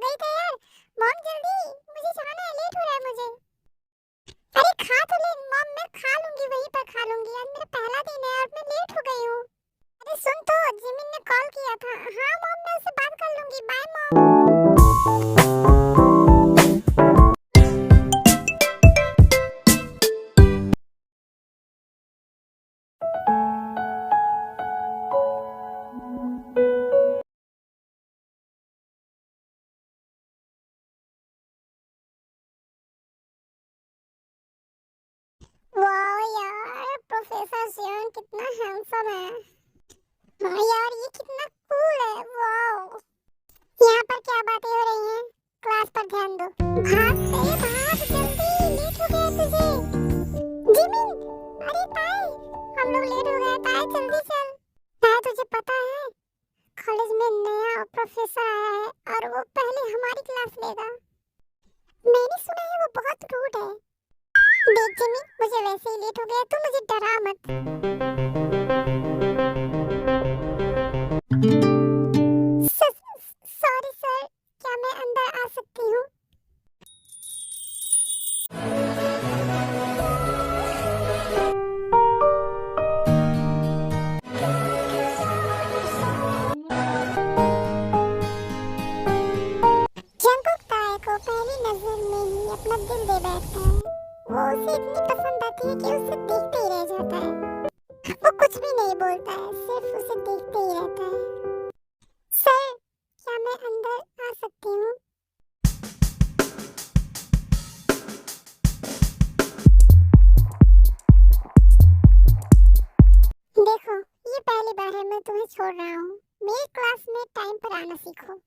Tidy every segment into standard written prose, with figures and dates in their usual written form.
गई तैयार। मॉम जल्दी, मुझे जाना है, लेट हो रहा है मुझे। अरे खा तो ले मॉम, मैं खा लूंगी, वहीं पर खा लूंगी। आज मेरा पहला दिन है और मैं लेट हो गई हूँ। अरे सुन तो, जिमिन ने कॉल किया था। हाँ मॉम, मैं उससे बात कर लूंगी। Bye mom. वाह यार, प्रोफेसर जियोन कितना हैंडसम है। हाँ यार, ये कितना कूल है। वाह, यहाँ पर क्या बातें हो रही हैं? क्लास पर ध्यान दो। भाग भाग जल्दी, लेट हो गया तुझे। जिमिन, अरे ताई, हम लोग लेट हो गए। ताई जल्दी चल। ताई तुझे पता है, कॉलेज में नया प्रोफेसर आया है और वो पहले हमारी क्लास लेगा। मैंने सुना है वो बहुत रूड है। देख जिमिन, मुझे वैसे ही लेट हो गया, तू मुझे डरा मत। सॉरी सर, क्या मैं अंदर आ सकती हूँ? जंकुक ताए को पहली नजर में ही अपना दिल दे बैठता है। वो उसे इतनी पसंद आती है कि उसे देखते ही रह जाता है। वो कुछ भी नहीं बोलता है, सिर्फ उसे देखते ही रहता है। सर, क्या मैं अंदर आ सकती हूँ? देखो, ये पहली बार है मैं तुम्हें छोड़ रहा हूँ। मेरी क्लास में टाइम पर आना सीखो।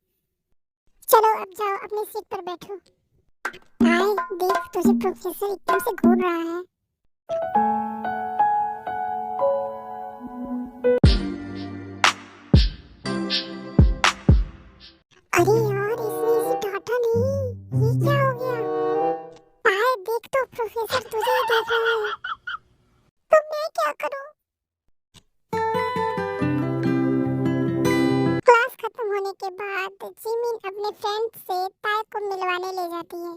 चलो अब जाओ, अपनी सीट पर बैठो। आए देख, तुझे प्रोफेसर एकदम से घूर रहा है। अरे यार, इसने इसे डांटा नहीं, ये क्या हो गया? आए देख तो, प्रोफेसर तुझे ही देख रहा है। तो मैं क्या करूं? क्लास खत्म होने के बाद जिमिन अपने फ्रेंड से ताए को मिलवाने ले जाती है।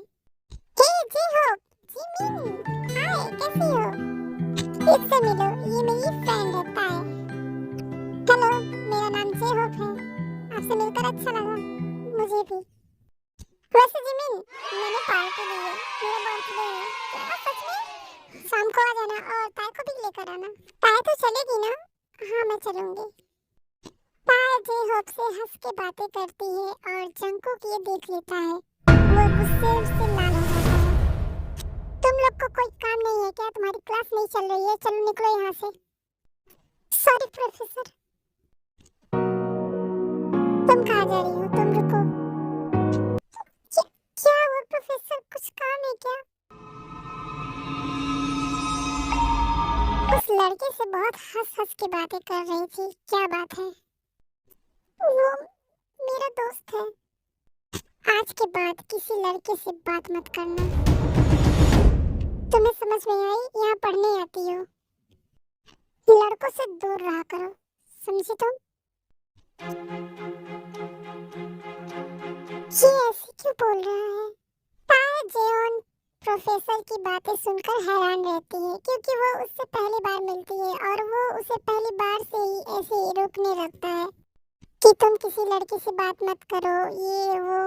हे जी हो, जिमिन, हाय, कैसी हो? इससे मिलो, ये मेरी फ्रेंड है ताए। हेलो, मेरा नाम जे होप है। आपसे मिलकर अच्छा लगा। मुझे भी। वैसे जिमिन, मैंने पार्टी दी है, मेरा बर्थडे है। क्या सच में? शाम को आ जाना और ताए को भी लेकर आना। ताए तो चलेगी ना? हाँ मैं चलूंगी। ताए जे होप से हंस के बातें करती है और जंकुक ये देख लेता है। वो गुस्से से लाल हो जाता है। तुम लोग को कोई काम नहीं है क्या? तुम्हारी क्लास नहीं चल रही है? चलो निकलो यहाँ से। Sorry professor. तुम कहाँ जा रही हो? तुम रुको। क्या हुआ प्रोफेसर, कुछ काम है क्या? उस लड़के से बहुत हंस हंस के बातें कर रही थी, क्या बात है? वो मेरा दोस्त है। आज के बाद किसी लड़के से बात मत करना। तुम्हें समझ में आई? यहाँ पढ़ने आती हो, लड़कों से दूर रहा करो, समझी तुम? ये ऐसे क्यों बोल रहा है? ताए जेओन प्रोफेसर की बातें सुनकर हैरान रहती है, क्योंकि वो उससे पहली बार मिलती है और वो उसे पहली बार से ही ऐसे ही रोकने लगता है कि तुम किसी लड़के से बात मत करो, ये वो।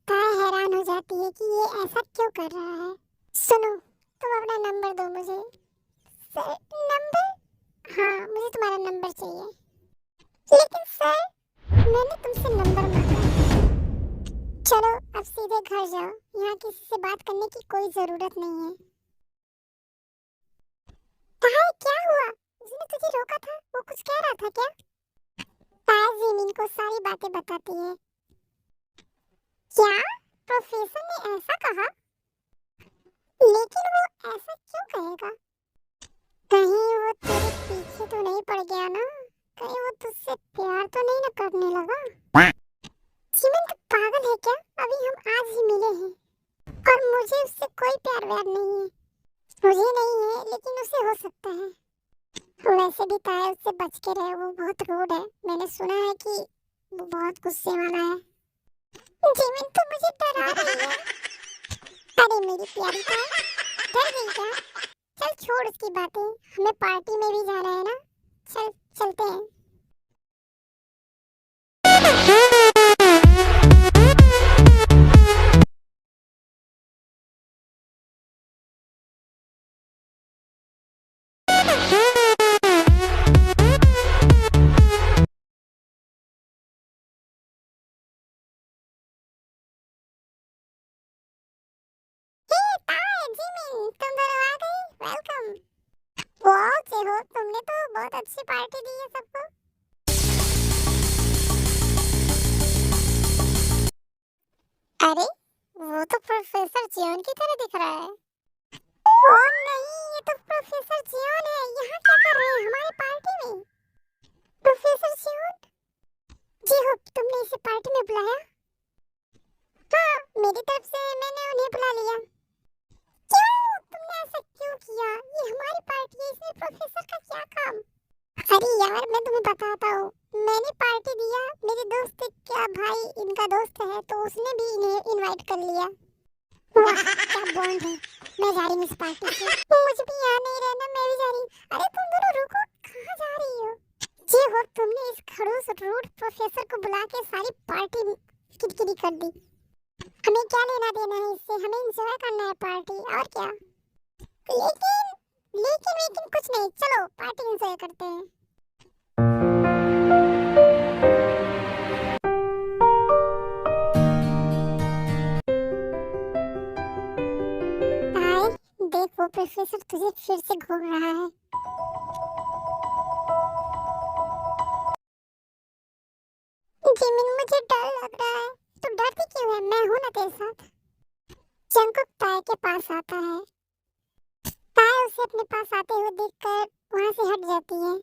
ताए हैरान हो जाती है कि ये ऐसा क्यों कर रहा है। सुनो, तुम अपना नंबर दो मुझे। Sir, number? हाँ, मुझे तुम्हारा नंबर चाहिए। लेकिन सर, मैंने तुमसे नंबर मांगा। चलो अब सीधे घर जाओ, यहाँ किसी से बात करने की कोई जरूरत नहीं है। ताए, क्या हुआ? उसने तुझे रोका था, वो कुछ कह रहा था क्या? ताए जिमिन को सारी बातें बताती है। क्या? प्रोफेसर ने ऐसा कहा? लेकिन वो ऐसा क्यों कहेगा? कहीं वो तेरे पीछे तो नहीं पड़ गया ना? कहीं वो तुझसे प्यार तो नहीं ना करने लगा? जिमिन तो पागल है क्या? अभी हम आज ही मिले हैं और मुझे उससे कोई प्यार व्यार नहीं है। मुझे नहीं है, लेकिन उसे हो सकता है। वैसे भी ताए उससे बच के रहे, वो बहुत रूड है। मैंने सुना है कि वो बहुत गुस्से वाला है। जिमिन मेरी प्यारी ताई, डर गई क्या? चल छोड़ उसकी बातें, हमें पार्टी में भी जाना है ना। चल चलते हैं। ताई जिमिन, तुम दोनों आ गई, वेलकम। वाह जेहो, तुमने तो बहुत अच्छी पार्टी दी है सबको। अरे वो तो प्रोफेसर जियोन की तरह दिख रहा है। ओ नहीं, ये तो प्रोफेसर जियोन है। यहाँ क्या कर रहे हैं हमारी पार्टी में? प्रोफेसर जियोन, जी हो, तुमने इसे पार्टी में बुलाया? हाँ, मेरी तरफ से मैंने उन्हें बुला लिया। क्यों? तुमने ऐसा क्यों किया? ये हमारी पार्टी है, इसमें प्रोफेसर का क्या काम? अरे यार, मैं तुम्हें बताता हूँ। मैंने पार्टी दिया, मेरे दोस्त का भाई इनका दोस्त है, तो उसने भी इन्हें इनवाइट कर लिया। वाह क्या बॉन्ड है। मैं जा रही हूँ इस पार्टी से। मुझे भी यहाँ नहीं रहना, मैं भी जा रही हूँ। अरे तुम दोनों रुको, कहाँ जा रही हो? जी हो, तुमने इस खड़ूस रूड प्रोफेसर को बुला के सारी पार्टी किरकिरी कर दी। हमें क्या लेना देना है इससे? हमें एंजॉय करना है पार्टी, और क्या। लेकिन कुछ नहीं, चलो पार्टी एंजॉय करते हैं। हाय, देख वो प्रोफेसर तुझे फिर से घूर रहा है। जिमिन, मुझे डर लग रहा है। तू डरती क्यों है? मैं हूं ना तेरे साथ। जंगकुक ताए के पास आता है। ताए उसे अपने पास आते हुए देखकर वहां से हट जाती है।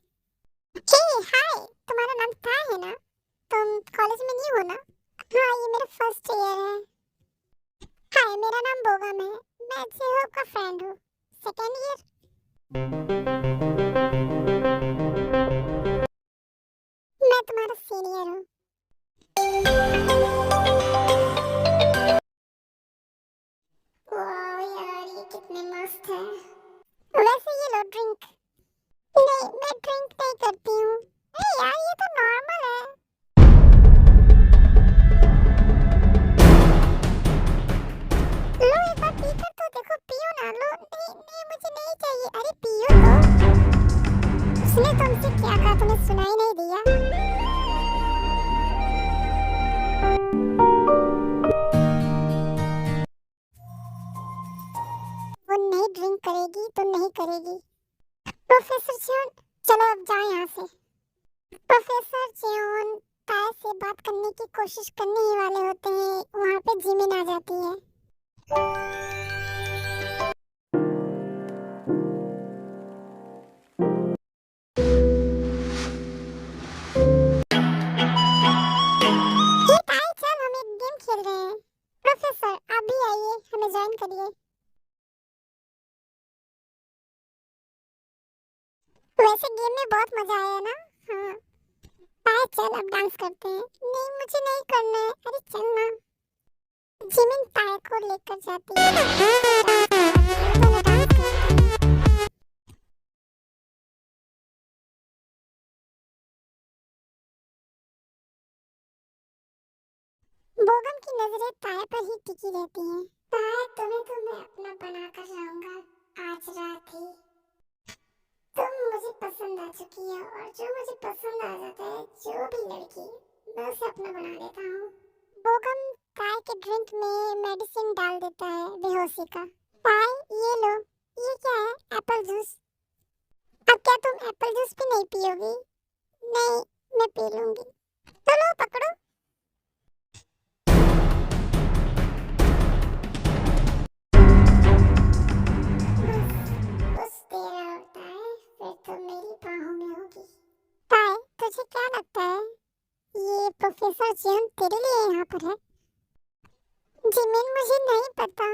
हे हाय, तुम्हारा नाम ताए है ना? तुम कॉलेज में न्यू हो ना? हाँ, ये मेरा फर्स्ट ईयर है। हाय, मेरा नाम बोगम है। मैं जेहोब का फ्रेंड हूँ। Second year. मैं तुम्हारा सीनियर हूँ। वाह यार, ये कितने मस्त है। वैसे ये लो ड्रिंक। नहीं, मैं ड्रिंक नहीं करती हूँ। अरे यार, ये तो नॉर्मल है। लो एक बार पीकर तो देखो, पियो ना। लो। नहीं नहीं, मुझे नहीं चाहिए। अरे पियो तो। उसने तुमसे क्या कहा, तुम्हें सुनाई नहीं दिया? वो नहीं ड्रिंक करेगी तो नहीं करेगी। प्रोफेसर जियोन, चलो अब जाओ यहाँ से। प्रोफेसर जियोन ताए से बात करने की कोशिश करने ही वाले होते हैं, वहाँ पे जिमिन आ जाती है। ये ताए, चल हम एक गेम खेल रहे हैं। प्रोफेसर आप भी आइए, हमें ज्वाइन करिए। वैसे गेम में बहुत मजा आया ना? हाँ। ताए चल अब डांस करते हैं। नहीं, मुझे नहीं करना है। अरे चल ना। जिमिन ताए को लेकर जाती है। दोनों डांस करते हैं। बोगम की नजरें ताए पर ही टिकी रहती हैं। ताए, तुम्हें तो मैं अपना बनाकर रहूंगा। आज रात ही तुम मुझे पसंद आ चुकी है, और जो मुझे पसंद आ जाता है, जो भी लड़की, मैं उसे अपना बना लेता हूँ। बोगम ताए के ड्रिंक में मेडिसिन डाल देता है, बेहोशी का। ताए ये लो। ये क्या है? Apple juice. अब क्या तुम एप्पल जूस भी नहीं पियोगी? नहीं, मैं पी लूंगी। तो लो पकड़ो। बस तेरा होता है, फिर तो मेरी बाहों में होगी। ताए, तुझे क्या लगता है ये प्रोफेसर जियोन तेरे लिए यहाँ पर है? जिमिन, मुझे नहीं पता।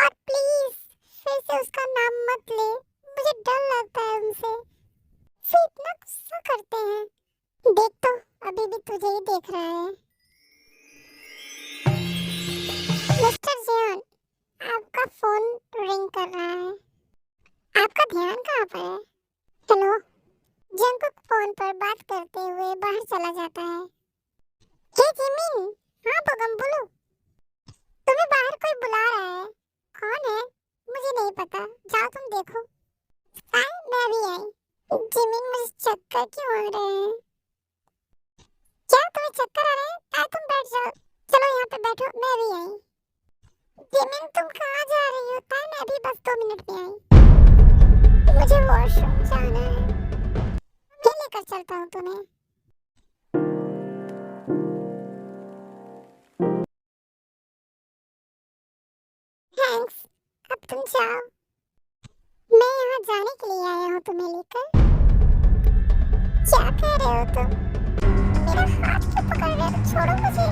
और प्लीज फिर से उसका नाम मत ले, मुझे डर लगता है उनसे। फिर इतना गुस्सा करते हैं। देख तो, अभी भी तुझे ही देख रहा है। मिस्टर जियोन, चला जाता है। हे जिमिन। हाँ बोगम बोलो। तुम्हें बाहर कोई बुला रहा है। कौन है? मुझे नहीं पता, जाओ तुम देखो। मैं भी आई। जिमिन मुझे चक्कर क्यों आ रहे हैं? क्या तुम्हें चक्कर आ रहे हैं? तुम बैठ जाओ। चलो यहाँ पे बैठो, मैं भी आई। जिमिन तुम कहाँ जा रही हो? मैं अभी बस 2 मिनट में आई। मुझे वॉशरूम जाना है। मैं लेकर चलता हूँ तुम्हें। थैंक्स। अब तुम जाओ। मैं यहाँ जाने के लिए आया हूँ तुम्हें लेकर। क्या कह रहे हो तुम? मेरा हाथ क्यों पकड़ रहे हो? छोड़ो मुझे।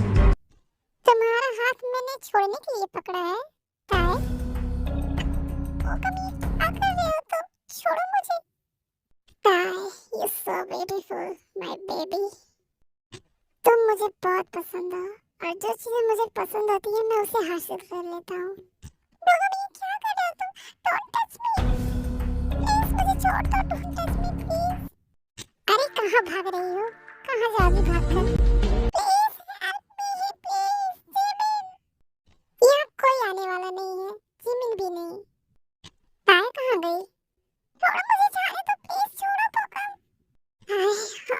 तुम्हारा हाथ मैंने छोड़ने के लिए पकड़ा है। ताए, वो कभी क्या कर रहे हो तुम? छोड़ो मुझे। ताए, you so beautiful my baby. तुम मुझे बहुत पसंद हो और जो चीजें मुझे पसंद होती है मैं उसे हासिल कर लेता हूँ। वो कभी क्या कर रहे हो तुम? डोंट टच मी प्लीज, मुझे छोड़ दो। Don't touch me please. अरे कहाँ भाग रही हो? कहाँ जाओगी भागकर? Please help me please. Jimin, यहाँ कोई आने वाला नहीं है। जिमिन भी नहीं। ताए कहाँ गई? छोड़ो मुझे, जाने दो प्लीज। छोड़ो पोकम।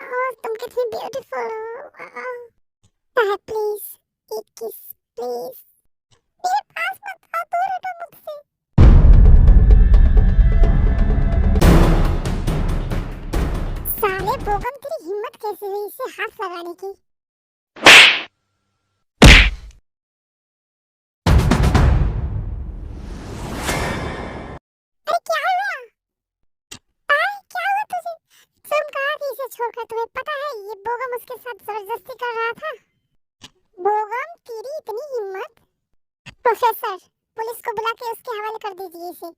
हाय, तुम कितनी ब्यूटीफुल हो। ताए प्लीज एक किस प्लीज। मेरे पास मत आओ, दूर हटो मुझसे। साले बोगम, तेरी हिम्मत कैसे हुई इसे हाथ लगाने की? अरे क्या हुआ? आए, क्या हुआ तुझे? तुम कहाँ थी इसे छोड़कर? तुम्हें पता है ये बोगम उसके साथ जबरदस्ती कर रहा था। बोगम, तेरी इतनी हिम्मत। प्रोफेसर, पुलिस को बुला के उसके हवाले कर दीजिए इसे।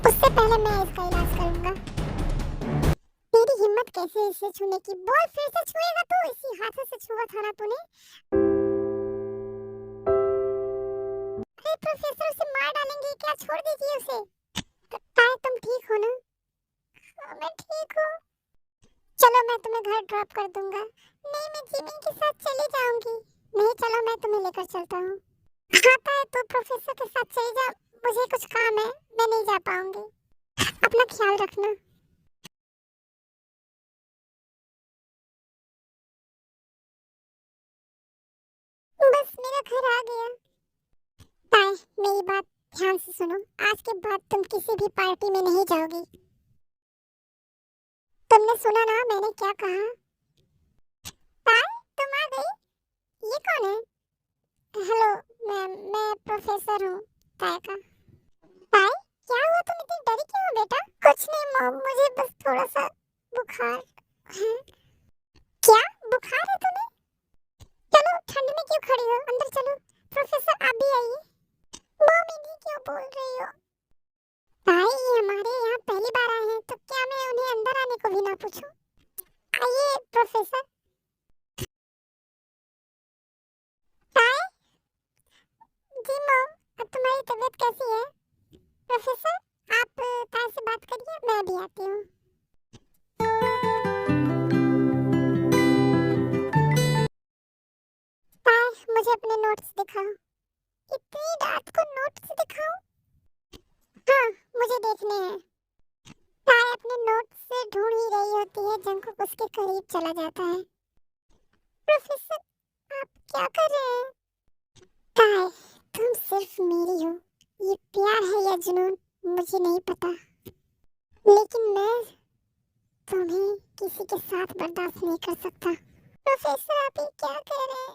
उससे पहले मैं इसका इलाज करूंगा। तेरी हिम्मत कैसे इसे छूने की? बोल, फिर से छुएगा तू? इसी हाथों से छुआ था ना तूने। अरे प्रोफेसर, उसे मार डालेंगे क्या? छोड़ दीजिए उसे। ताए तुम ठीक हो ना? हाँ, मैं ठीक हूँ। चलो मैं तुम्हें घर ड्रॉप कर दूंगा। नहीं, मैं जिमिन के साथ चली जाऊंगी। नहीं, चलो मैं तुम्हें लेकर चलता हूँ। हाँ ताए, तो प्रोफेसर के साथ चली जा। मुझे कुछ काम है, मैं नहीं जा पाऊंगी। अपना ख्याल रखना। बस मेरा घर आ गया। ताए, मेरी बात ध्यान से सुनो। आज के बाद तुम किसी भी पार्टी में नहीं जाओगी। तुमने सुना ना मैंने क्या कहा? ताए, तुम आ गई? ये कौन है? हेलो मैम, मैं प्रोफेसर हूँ ताए का। ताए, क्या हुआ? तुम इतनी डरी क्यों हो बेटा? कुछ नहीं मॉम, मुझे बस थोड़ा सा बुखार है। क्या बुखार है तुम्हें? चलो, ठंड में क्यों खड़ी हो? अंदर चलो। प्रोफेसर आप भी आइए। मॉम, इन्हें क्यों बोल रही हो? ताए, ये हमारे यहाँ पहली बार आए हैं तो क्या मैं उन्हें अंदर आने को भी ना पूछूं? आइए प्रोफेसर। ताए, जी मॉम, अब तुम्हारी तबीयत कैसी है? प्रोफेसर, आप ताए से बात करिए, मैं अभी आती हूँ। ताए, मुझे अपने नोट्स दिखाओ। इतनी रात को नोट्स दिखाऊं? हाँ, मुझे देखने हैं। ताए अपने नोट्स से ढूंढ ही रही होती है, जंकुक उसके करीब चला जाता है। प्रोफेसर, आप क्या कर रहे हैं? ताए, तुम सिर्फ मेरी हो। ये प्यार है या जुनून मुझे नहीं पता, लेकिन मैं तुम्हें किसी के साथ बर्दाश्त नहीं कर सकता। प्रोफेसर, आप ये क्या कह रहे हैं?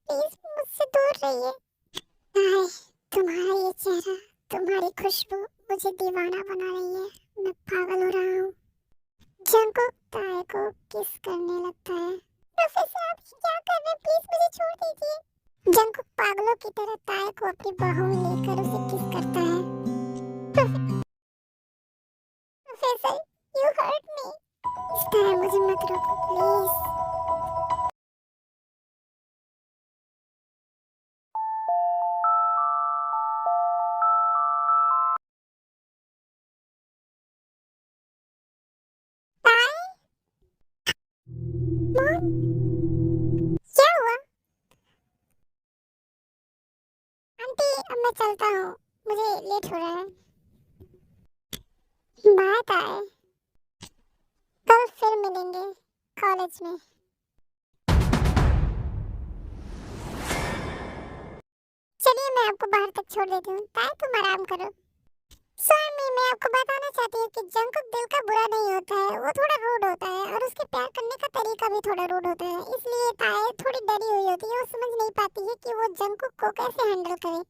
प्लीज मुझसे दूर रहिए। ताए, तुम्हारा ये चेहरा, तुम्हारी खुशबू मुझे दीवाना बना रही है। मैं पागल हो रहा हूँ। जंकुक ताए को किस करने लगता है। प्रोफेसर, आप क्या कर रहे हैं? प्लीज मुझे छोड़ दीजिए। जंकुक पागलों की तरह ताए को अपनी बाहों में लेकर उसे किस करता है। Professor, you hurt me. इस तरह मुझे मत रोको प्लीज। ताए, क्या हुआ? आंटी अब मैं चलता हूँ, मुझे लेट हो रहा है। बात आए, कल फिर मिलेंगे कॉलेज में। चलिए मैं आपको बाहर तक छोड़ देती हूँ, ताकि तुम आराम करो। स्वामी, मैं आपको बताना चाहती हूँ कि जंकुक दिल का बुरा नहीं होता है, वो थोड़ा रूड होता है और उसके प्यार करने का तरीका भी थोड़ा रूड होता है। इसलिए ताए थोड़ी डरी हुई होती है, वो समझ नहीं पाती है कि वो जंकुक को कैसे हैंडल करे।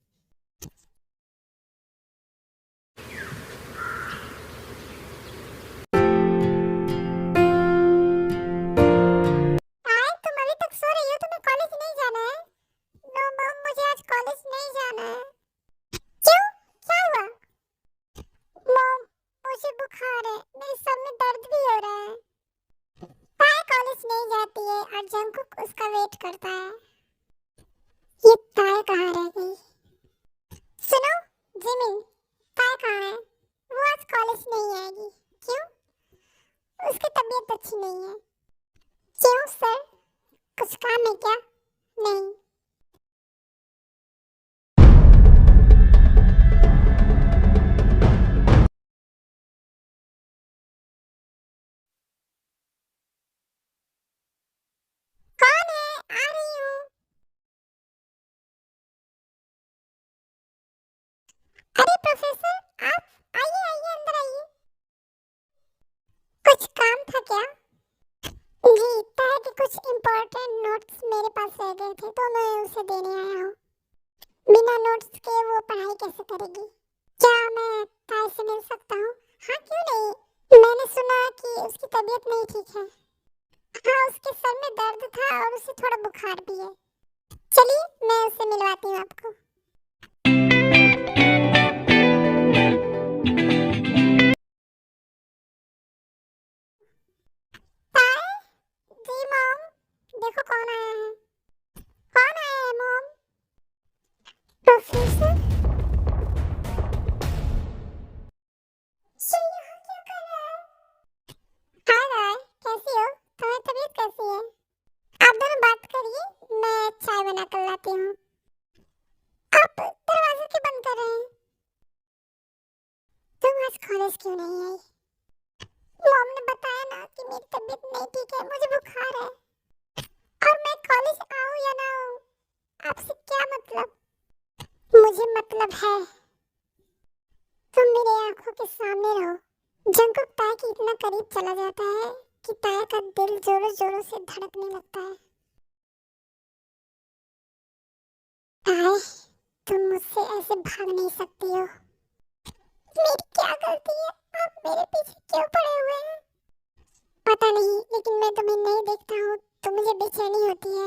ताए, तुम अभी तक सो रही हो? तुम्हें कॉलेज नहीं जाना है? नो मॉम, मुझे आज कॉलेज नहीं जाना है। क्यों? क्या हुआ? मॉम, मुझे बुखार है, मेरे सर में दर्द भी हो रहा है। ताए कॉलेज नहीं जाती है और जंकुक उसका वेट करता है। ये ताए कहाँ रह गई? सुनो जिमिन, ताए कहाँ है? वो आज कॉलेज नहीं आएगी। क्यों? उसकी तबीयत अच्छी नहीं है। क्यों सर, कुछ काम है क्या? नहीं। कौन है? आ रही हूँ। अरे प्रोफेसर, आप आइए आइए, अंदर आइए। कुछ काम था क्या? जी, ताए के कुछ इम्पोर्टेंट नोट्स मेरे पास रह गए थे, तो मैं उसे देने आया हूँ। बिना नोट्स के वो पढ़ाई कैसे करेगी? क्या मैं ताए से मिल सकता हूँ? हाँ, क्यों नहीं। मैंने सुना कि उसकी तबीयत नहीं ठीक है। हाँ, उसके सर में दर्द था और उसे थोड़ा बुखार भी है। चलिए मैं उससे मिलवाती हूँ आपको। ताए, जी मॉम, देखो कौन आया है। कौन आया है मॉम? प्रोफेसर, ये यहाँ क्या कर रहा है? हाय राय, कैसी हो? तुम्हारी तबीयत कैसी है? आप दोनों बात करिए, मैं चाय बना कर लाती हूँ। आप दरवाजे क्यों बंद कर रहे हैं? तुम आज कॉलेज क्यों नहीं आई? मॉम ने बताया ना कि मेरी तबीयत नहीं ठीक है, मुझे बुखार है। और मैं कॉलेज आऊँ या ना आऊँ, आपसे क्या मतलब? मुझे मतलब है, तुम मेरे आंखों के सामने रहो। जंकुक ताए के इतना करीब चला जाता है कि ताए का दिल जोरों जोरों से धड़कने लगता है। ताए, तुम मुझसे ऐसे भाग नहीं सकती हो। मेरी क्या गलती है? आप मेरे पीछे क्यों पड़े हुए हैं? पता नहीं, लेकिन मैं तुम्हें नहीं देखता हूँ तो मुझे बेचैनी होती है।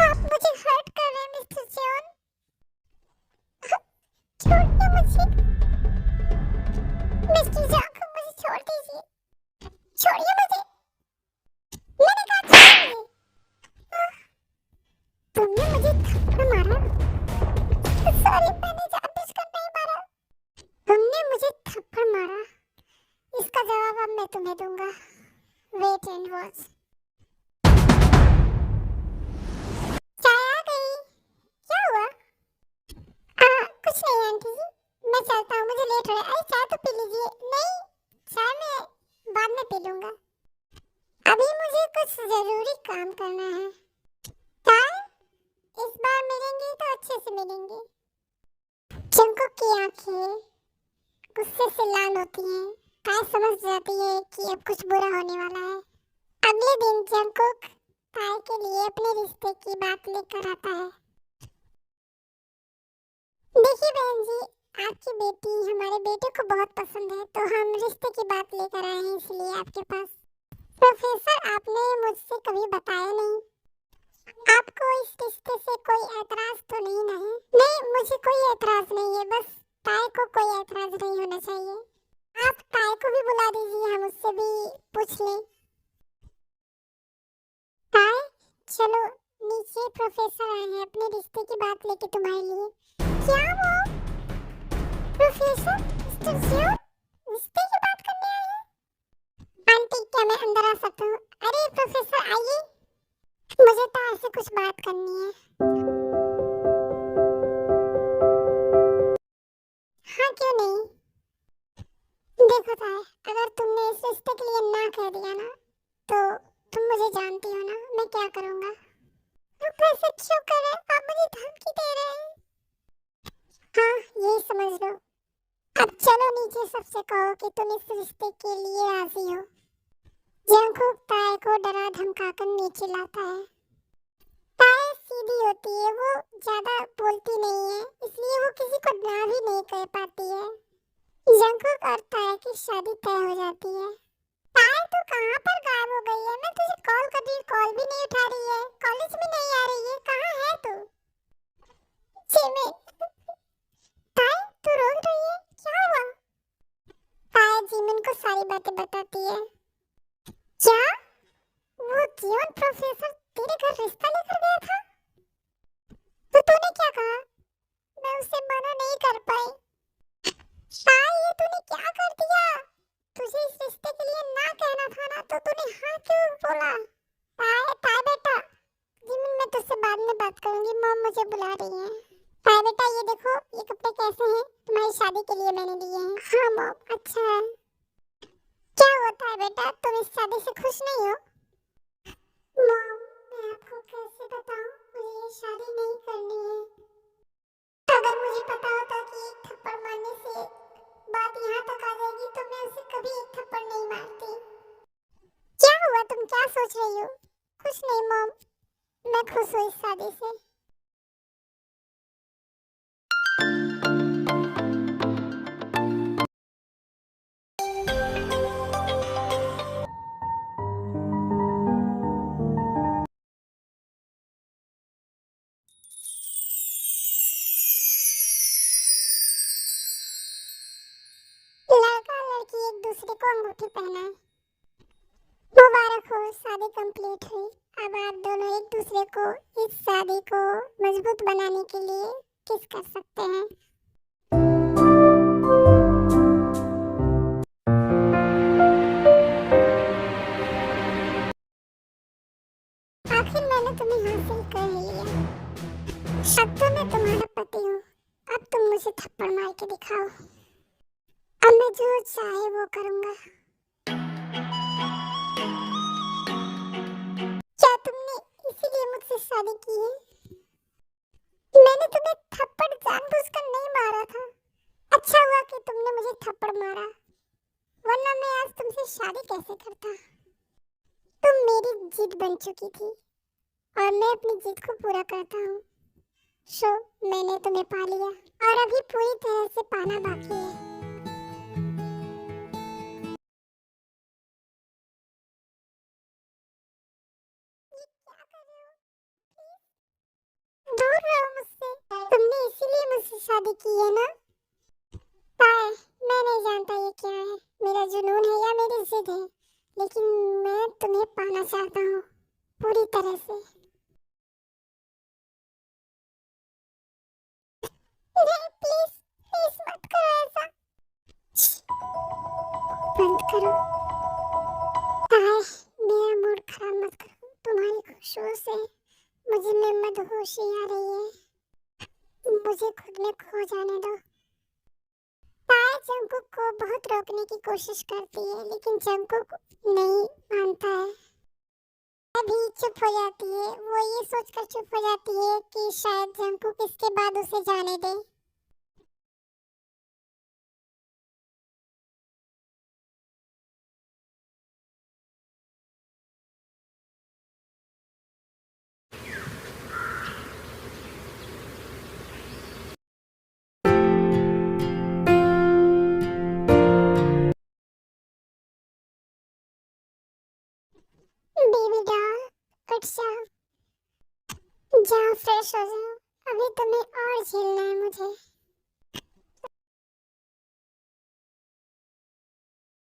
आप मुझे हर्ट कर रहे हैं मिस्टर जॉन। छोड़िए मुझे, मिस्टर जॉन, मुझे छोड़ दीजिए। छोड़िए मुझे, मैंने कहा छोड़िए। तुमने मुझे थप्पड़ मारा? सॉरी, मैंने जानबूझकर नहीं मारा। तुमने मुझे थप्पड़ मारा, इसका जवाब अब मैं तुम्हें दूंगा। Wait and watch. चाय आ गई। क्या हुआ? कुछ नहीं आंटी जी, मैं चलता हूँ, मुझे लेट हो रहा है। अरे चाय तो पी लीजिए। नहीं, चाय मैं बाद में पी लूंगा, अभी मुझे कुछ जरूरी काम करना है। चाय, इस बार मिलेंगे तो अच्छे से मिलेंगे। जंकुक की आंखें गुस्से से लाल होती हैं। ताए समझ जाती है कि अब कुछ बुरा होने वाला है। अगले दिन जंकुक ताए के लिए अपने रिश्ते की बात लेकर आता है। देखिए बहन जी, आपकी बेटी हमारे बेटे को बहुत पसंद है, तो हम रिश्ते की बात लेकर आए हैं इसलिए आपके पास। प्रोफेसर, आपने मुझसे कभी बताया नहीं। आपको इस रिश्ते से कोई ऐतराज तो नहीं ना है? नहीं, मुझे कोई ऐतराज नहीं है, बस ताए को कोई ऐतराज नहीं होना चाहिए। आप ताए को भी बुला दीजिए, हम उससे भी पूछ लें। ताए, चलो नीचे, प्रोफेसर आए हैं अपने रिश्ते की बात लेके तुम्हारे लिए। क्या वो? प्रोफेसर, मिस्टर जियोन रिश्ते की बात करने आए हैं? आंटी, क्या मैं अंदर आ सकता हूँ? अरे प्रोफेसर आइए, मुझे तार से कुछ बात करनी है। हाँ क्यों नहीं। देखो तार, अगर तुमने इस रिश्ते के लिए ना कह दिया ना, तो तुम मुझे जानती हो ना मैं क्या करूँगा। आप ऐसे क्यों कर रहे हैं? आप मुझे धमकी दे रहे हैं। हाँ यही समझ लो। अब चलो नीचे सबसे कहो कि तुम इस रिश्ते के लिए राजी हो। जंगकुक ताए को डरा धमकाकर नीचे लाता है। ताए सीधी होती है, वो ज्यादा बोलती नहीं है, इसलिए वो किसी को ना भी नहीं कह पाती है। जंगकुक और ताए की शादी तय हो जाती है। ताए तू कहाँ पर गायब हो गई है? मैं तुझे कॉल कर रही हूँ, कॉल भी नहीं उठा रही है, कॉलेज में नहीं आ रही है, कहाँ है तू? जिमिन, ताए तू रो रही है, क्या हुआ? ताए जिमिन को सारी बातें बताती है। क्या? वो जीवन प्रोफेसर तेरे घर रिश्ता लेकर गया था? तो तूने क्या कहा? मैं उसे मना नहीं कर पाई। ये तूने क्या कर दिया? तुझे इस रिश्ते के लिए ना कहना था ना, तो तूने हाँ क्यों बोला? ताए बेटा, जिमिन मैं तुझसे बाद में बात करूंगी, मॉम मुझे बुला रही है। ताए बेटा ये देखो, ये कपड़े कैसे हैं? तुम्हारी शादी के लिए मैंने लिए हैं। हाँ मॉम, अच्छा है। क्या होता है बेटा, तुम इस शादी से खुश नहीं हो? मॉम मैं आपको कैसे बताऊं, मुझे ये शादी नहीं करनी है। अगर मुझे पता होता कि एक थप्पड़ मारने से बात यहाँ तक आ जाएगी तो मैं उसे कभी एक थप्पड़ नहीं मारती। क्या हुआ, तुम क्या सोच रही हो? कुछ नहीं मॉम, मैं खुश हूँ इस शादी से। लड़का लड़की एक दूसरे को अंगूठी पहनाए। मुबारक हो, शादी कंप्लीट हुई। अब आप दोनों एक दूसरे को इस शादी को मजबूत बनाने के लिए किस कर सकते हैं। आखिर मैंने तुम्हें हासिल कर लिया। अब तो मैं तुम्हारा पति हूँ। अब तुम मुझे थप्पड़ मार के दिखाओ। अब मैं जो चाहे वो करूँगा। क्या तुमने इसीलिए मुझसे शादी की है? मैंने तुम्हें थप्पड़ जानबूझकर नहीं मारा था। अच्छा हुआ कि तुमने मुझे थप्पड़ मारा, वरना मैं आज तुमसे शादी कैसे करता। तुम मेरी जिद बन चुकी थी और मैं अपनी जिद को पूरा करता हूँ। सो मैंने तुम्हें पा लिया और अभी पूरी तरह से पाना बाकी है। क्या कर रहे हो? दूर रहो मुझसे। तुमने इसीलिए मुझसे शादी की है ना? ताए, मैं नहीं जानता ये क्या है, मेरा जुनून है या मेरी जिद है, लेकिन मैं तुम्हें पाना चाहता हूँ पूरी तरह से। नहीं प्लीज, प्लीज मत करो ऐसा। बंद करो। ताए, मेरा मूड खराब मत करो। तुम्हारी खुशियों से मुझे में मदहोशी आ रही है। मुझे खुद में खो जाने दो। ताए जंगकुक को बहुत रोकने की कोशिश करती है, लेकिन जंगकुक नहीं मानता है। अभी चुप हो जाती है, वो ये सोचकर चुप हो जाती है कि शायद जंगकुक इसके बाद उसे जाने दे। बेबी डॉल, उठ जाओ, जाओ फ्रेश हो जाओ। अभी तुम्हें और झेलना है मुझे।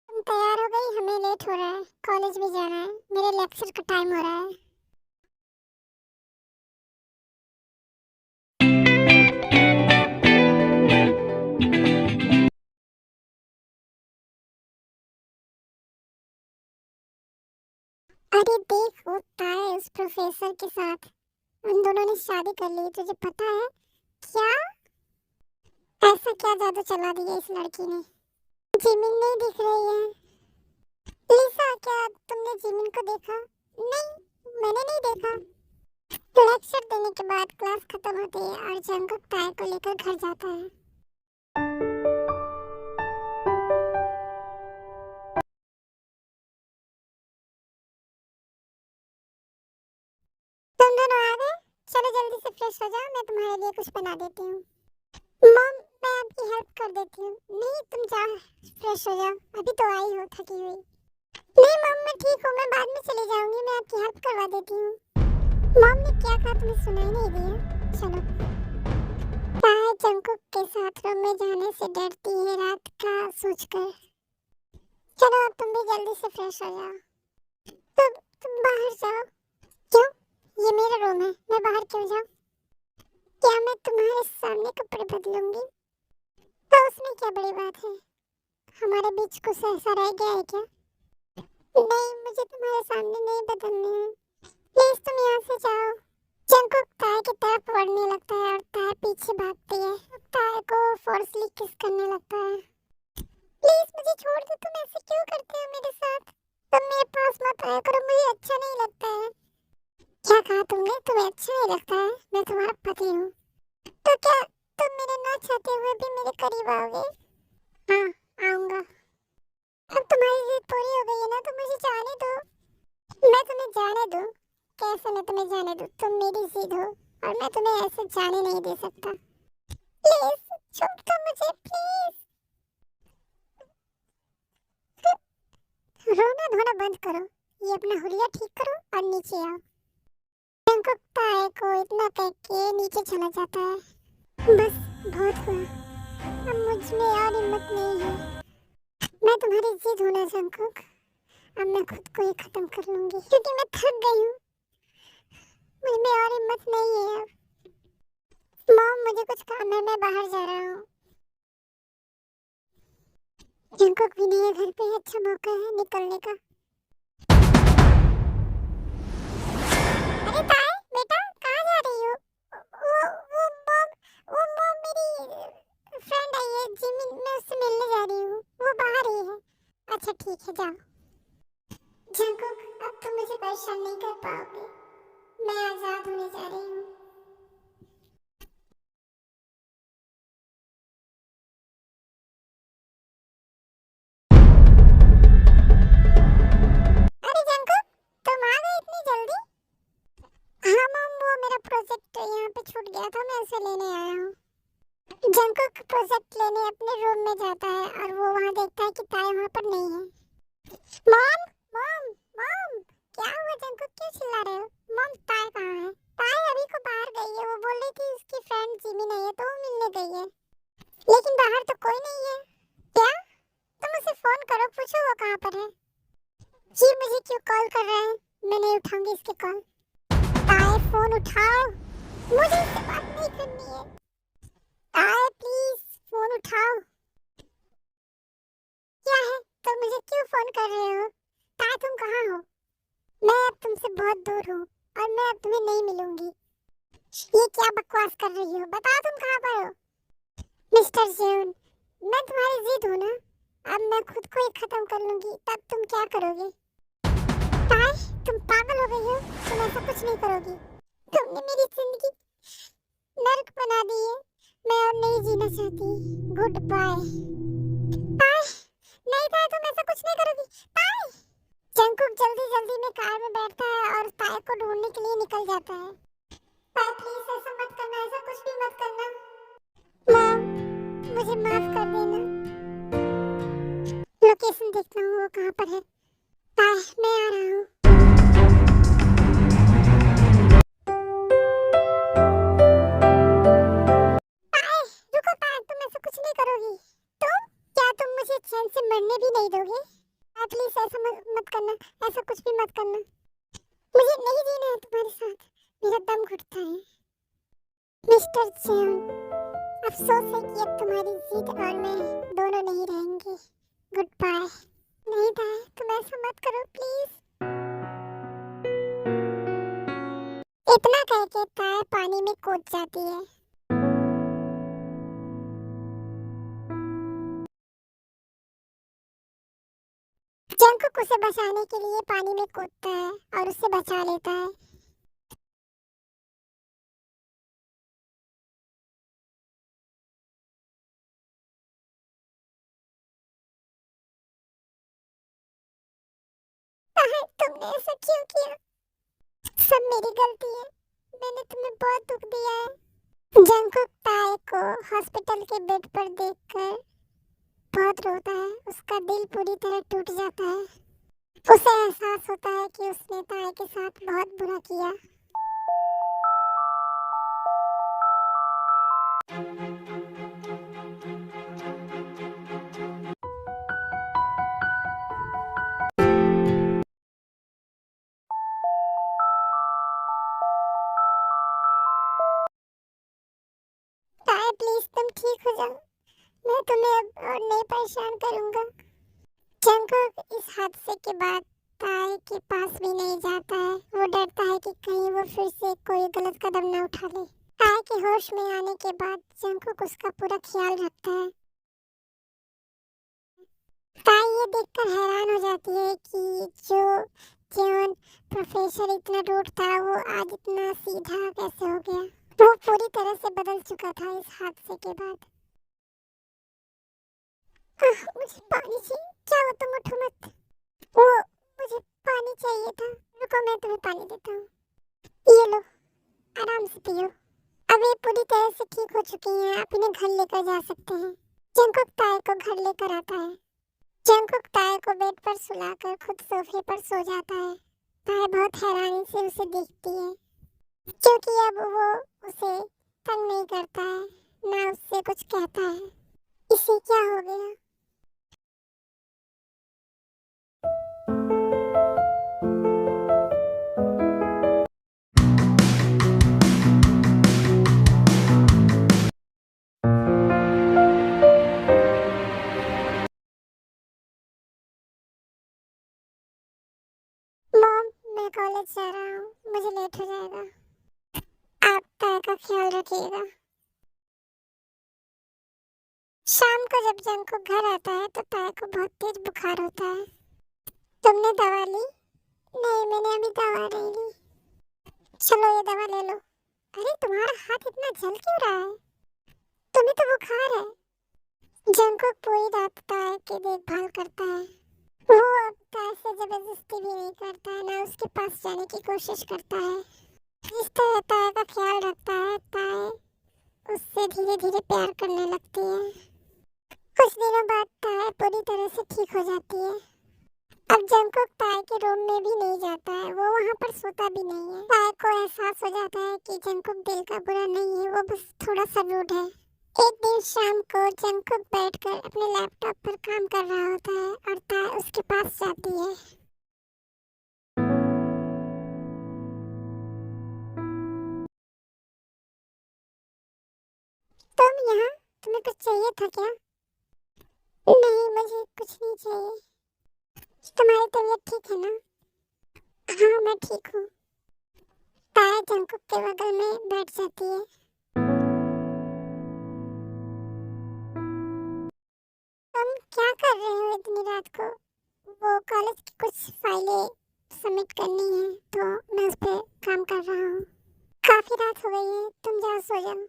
तुम तैयार हो गई? हमें लेट हो रहा है, कॉलेज भी जाना है, मेरे लेक्चर का टाइम हो रहा है। अरे देख, वो ताया उस प्रोफेसर के साथ, उन दोनों ने शादी कर ली। तुझे पता है क्या? ऐसा क्या जादू चला दिया इस लड़की ने? जिमिन नहीं दिख रही है। लिसा, क्या तुमने जिमिन को देखा? नहीं, मैंने नहीं देखा। लेक्चर देने के बाद क्लास खत्म होती है और जंगकुक ताया को लेकर घर जाता है। तुम दोनों आ गए? चलो जल्दी से फ्रेश हो जाओ, मैं तुम्हारे लिए कुछ बना देती हूँ। मॉम, मैं आपकी हेल्प कर देती हूँ। नहीं, तुम जाओ, फ्रेश हो जाओ, अभी तो आई हो थकी हुई। नहीं मॉम, मैं ठीक हूँ, मैं बाद में चली जाऊंगी, मैं आपकी हेल्प करवा देती हूँ। मॉम ने क्या कहा तुम्हें सुनाई नहीं दिया? चलो। ताया जंगकुक के साथ रूम में जाने से डरती है रात का सोचकर। चलो अब तुम भी जल्दी से फ्रेश हो जाओ। तुम बाहर जाओ। क्यों? ये मेरा रूम है, मैं बाहर क्यों जाऊँ? क्या मैं तुम्हारे सामने कपड़े बदलूंगी? तो उसमें क्या बड़ी बात है? हमारे बीच कुछ ऐसा रह गया है क्या? नहीं, मुझे तुम्हारे सामने नहीं बदलने हैं। प्लीज तुम यहाँ से जाओ। जंगकुक ताया की तरफ बढ़ने लगता है और ताया पीछे भागती है। ताया को फोर्सली किस करने लगता है। प्लीज मुझे छोड़ दो, तुम ऐसे क्यों करते हो मेरे साथ? तुम मेरे पास मत आया करो, मुझे अच्छा नहीं लगता है। क्या कहा तुमने? तुम्हें अच्छा नहीं लगता है? मैं तुम्हारा पति हूँ। तो क्या तुम मेरे ना चाहते हुए भी मेरे करीब आओगे? हाँ, आऊंगा। अब तुम्हारी जिद पूरी हो गई है ना, तो मुझे जाने दो। मैं तुम्हें जाने दूं? कैसे मैं तुम्हें जाने दूं? तुम मेरी जिद हो और मैं तुम्हें ऐसे जाने नहीं दे सकता। प्लीज छोड़ दो मुझे, प्लीज। रोना धोना बंद करो, ये अपना हुलिया ठीक करो और नीचे आओ। जंगकुक ताए को इतना कह के नीचे चला जाता है। बस, बहुत हुआ, अब मुझ में और हिम्मत नहीं है। मैं तुम्हारी जिद हूं ना जंगकुक, अब मैं खुद को ही खत्म कर लूंगी क्योंकि मैं थक गई हूँ। मुझ में और हिम्मत नहीं है अब। मॉम, मुझे कुछ काम है, मैं बाहर जा रहा हूँ। जंगकुक भी नहीं है घर पे, अच्छा मौका है निकलने का। अरे ताए, बेटा कहाँ जा रही हो? वो मॉम मेरी फ्रेंड आई है जिमिन, मैं उससे मिलने जा रही हूँ, वो बाहर ही है। अच्छा ठीक है, जाओ। जंगकुक, अब तुम मुझे परेशान नहीं कर पाओगे, मैं आजाद होने जा रही हूँ। अरे जंगकुक, तुम आ गए इतनी जल्दी? हाँ मॉम, वो मेरा प्रोजेक्ट यहाँ पे छूट गया था, मैं उसे लेने आया हूँ। जंगकुक प्रोजेक्ट लेने अपने रूम में जाता है और वो वहाँ देखता है कि ताया वहाँ पर नहीं है। मॉम, मॉम, मॉम, क्या हुआ जंगकुक, क्यों चिल्ला रहे हो? मॉम, ताया कहाँ है? ताया अभी को बाहर गई है, वो बोल रही थी उसकी फ्रेंड जिमी नहीं है तो वो मिलने गई है, लेकिन बाहर तो कोई नहीं है। क्या? तुम उसे फोन करो, पूछो वो कहाँ पर है। जी, मुझे क्यों कॉल कर रहे हैं? मैं नहीं उठाऊंगी इसके कॉल। ताया फोन उठाओ, मुझे इससे बात नहीं करनी है। ताया प्लीज फोन उठाओ। क्या है, तुम मुझे क्यों फोन कर रहे हो? ताया तुम कहाँ हो? मैं अब तुमसे बहुत दूर हूँ और मैं अब तुम्हें नहीं मिलूंगी। ये क्या बकवास कर रही हो? बताओ तुम कहाँ पर हो? मिस्टर जेउन, मैं तुम्हारी जिद हूँ ना, अब मैं खुद को ही खत्म कर लूंगी, तब तुम क्या करोगे? ताई, तुम पागल हो गई हो, तुम ऐसा कुछ नहीं करोगी। तुमने मेरी जिंदगी नर्क बना दी है, मैं और नहीं जीना चाहती। Goodbye. ताई, नहीं ताई, तुम ऐसा कुछ नहीं करोगी। ताई। जंगकुक जल्दी जल्दी में कार में बैठता है और ताई को ढूंढने के लिए निकल जाता है। ताई प्लीज ऐसा मत करना, ऐसा कुछ भी मत करना। मॉम, मुझे माफ कर देना। लोकेशन देखता हूँ वो कहाँ पर है। ताई, मैं आ रहा हूँ। ताई, रुको ताई, तुम ऐसा कुछ नहीं करोगी। तुम? क्या तुम मुझे चैन से मरने भी नहीं दोगे? प्लीज ऐसा मत करना, ऐसा कुछ भी मत करना। मुझे नहीं जीना है तुम्हारे साथ, मेरा दम घुटता है। मिस्टर जेन, अफसोस है कि अब तुम्हारी जिद और मैं दोनों नहीं रहेंगे। Goodbye. नहीं ताई, तुम ऐसा मत करो प्लीज। इतना कह के ताए पानी में कूद जाती है। जंगकुक उसे बचाने के लिए पानी में कूदता है और उसे बचा लेता है। ताए, तुमने ऐसा क्यों किया? सब मेरी गलती है, मैंने तुम्हें बहुत दुख दिया है। जंगकुक ताए को हॉस्पिटल के बेड पर देखकर बहुत रोता है। उसका दिल पूरी तरह टूट जाता है। उसे एहसास होता है कि उसने ताए के साथ बहुत बुरा किया। ताए, प्लीज तुम ठीक हो जाओ, मैं तुम्हें अब और नहीं परेशान करूंगा। जंगकुक इस हादसे के बाद ताए के पास भी नहीं जाता है। वो डरता है कि कहीं वो फिर से कोई गलत कदम न उठा ले। ताए के होश में आने के बाद जंगकुक उसका पूरा ख्याल रखता है। ताए ये देखकर हैरान हो जाती है कि जो जियोन प्रोफेसर इतना रूड था वो आज इतना सीधा कैसे हो गया। वो पूरी तरह से बदल चुका था इस हादसे के बाद। मुझे पानी चाहिए, जाओ तुम, उठो मत। वो, मुझे पानी चाहिए था। रुको, मैं तुम्हें पानी देता हूँ। ये लो, आराम से पियो। अब ये पूरी तरह से ठीक हो चुकी हैं, आप इन्हें घर लेकर जा सकते हैं। जंगकुक ताए को घर लेकर आता है। जंगकुक ताए को बेड पर सुलाकर खुद सोफे पर सो जाता है। ताए बहुत हैरानी से उसे देखती है, क्योंकि अब वो उसे तंग नहीं करता है, ना उससे कुछ कहता है। इसे क्या हो गया? मॉम, मैं कॉलेज जा रहा हूँ, मुझे लेट हो जाएगा। आप ताए का ख्याल रखिएगा। शाम को जब जंगकुक घर आता है तो ताए को बहुत तेज बुखार होता है। तुमने दवा ली? नहीं, मैंने अभी दवा नहीं ली। चलो ये दवा ले लो। अरे, तुम्हारा हाथ इतना जल क्यों रहा है? तुम्हें तो बुखार है। जंगकुक पूरी रात ताए की देखभाल करता है। वो अब ताए से जबरदस्ती भी नहीं करता है, ना उसके पास जाने की कोशिश करता है। जिस तरह ताए का ख्याल रखता है, ताए उससे धीरे धीरे प्यार करने लगती है। कुछ दिनों बाद ताए पूरी तरह से ठीक हो जाती है। अब जंगकुक ताए के रूम में भी नहीं जाता है, वो वहाँ पर सोता भी नहीं है। ताए को एहसास हो जाता है कि जंगकुक दिल का बुरा नहीं है, वो बस थोड़ा सा रूड है। एक दिन शाम को जंगकुक बैठकर अपने लैपटॉप पर काम कर रहा होता है और ताए उसके पास जाती है। तुम यहाँ, तुम्हें कुछ चाहिए था क्या? नहीं, मुझे कुछ नहीं चाहिए। तुम्हारी तबीयत ठीक है ना? हाँ, मैं ठीक हूँ। ताया जंगकुक के बगल में बैठ जाती है। तुम क्या कर रहे हो इतनी रात को? वो कॉलेज की कुछ फाइलें सबमिट करनी है, तो मैं उस पर काम कर रहा हूँ। काफी रात हो गई है, तुम जाओ सो जाओ।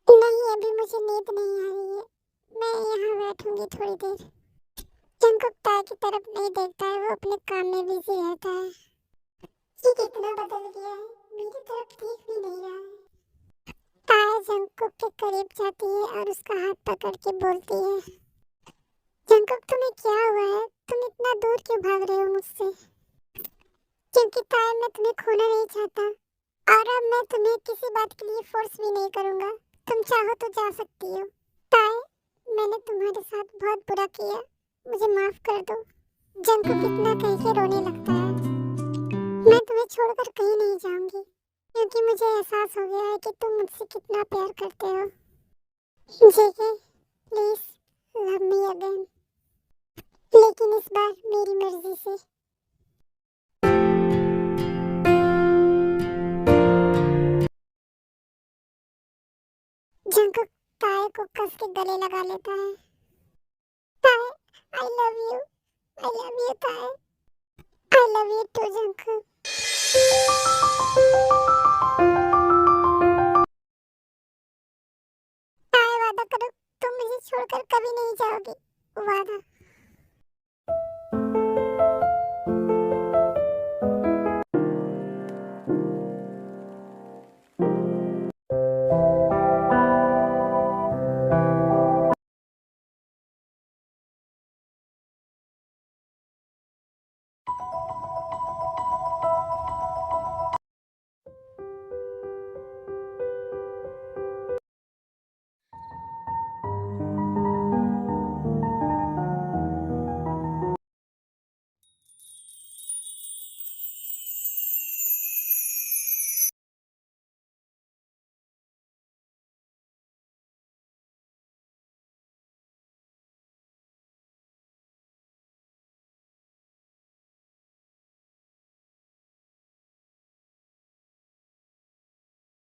नहीं, अभी मुझे नींद नहीं आ रही है, मैं यहाँ बैठूंगी थोड़ी देर। जंगकुक ताया की तरफ नहीं देखता है, वो अपने काम में बिजी रहता है। ये कितना बदल गया है, मेरी तरफ देख भी नहीं रहा है। ताया जंगकुक के करीब जाती है और उसका हाथ पकड़ के बोलती है, जंगकुक, तुम्हें क्या हुआ है? तुम इतना दूर क्यों भाग रहे हो मुझसे? क्योंकि ताया, मैं तुम्हें खोना नहीं चाहता, और अब मैं तुम्हें किसी बात के लिए फोर्स भी नहीं करूंगा। तुम चाहो तो जा सकती हो। ताया, मैंने तुम्हारे साथ बहुत बुरा किया, मुझे माफ कर दो। जंगकुक इतना कह के रोने लगता है। मैं तुम्हें छोड़कर कहीं नहीं जाऊंगी, क्योंकि मुझे एहसास हो गया है कि तुम मुझसे कितना प्यार करते हो। जेके, प्लीज लव मी अगेन, लेकिन इस बार मेरी मर्जी से। को कस के गले लगा लेता है। Tae, I love you, I love you Tae, I love you too Jungkook. Tae वादा करो तुम मुझे छोड़कर कभी नहीं जाओगी, वादा।